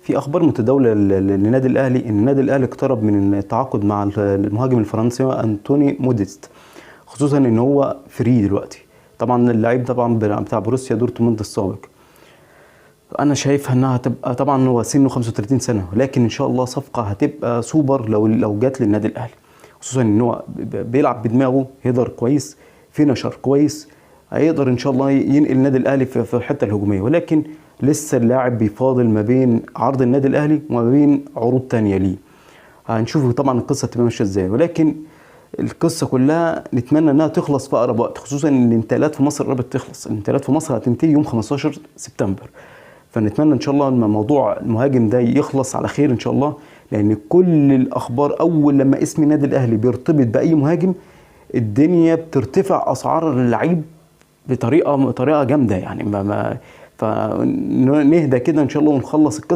في اخبار متداوله للنادي الاهلي ان النادي الاهلي اقترب من التعاقد مع المهاجم الفرنسي انتوني موديست، خصوصا ان هو فري دلوقتي. طبعا اللعيب طبعا بتاع بروسيا دورتموند السابق. انا شايفها انها هتبقى، طبعا هو سنه 35 سنه، لكن ان شاء الله صفقه هتبقى سوبر لو جت للنادي الاهلي، خصوصا ان هو بيلعب بدماغه، هيدر كويس، فينشر كويس، هيقدر ان شاء الله ينقل النادي الاهلي في الحته الهجوميه. ولكن لسه اللاعب بيفاضل ما بين عرض النادي الاهلي وما بين عروض تانية ليه. هنشوف طبعا القصه تبقى ماشيه ازاي، ولكن القصه كلها نتمنى انها تخلص في اقرب وقت، خصوصا ان الانتقالات في مصر قربت تخلص. الانتقالات في مصر هتنتهي يوم 15 سبتمبر، فنتمنى ان شاء الله ان موضوع المهاجم ده يخلص على خير ان شاء الله. لان كل الاخبار اول لما اسم النادي الاهلي بيرتبط باي مهاجم الدنيا بترتفع اسعار اللعيب بطريقه جامده يعني. فنهدى كده ان شاء الله ونخلص القصه.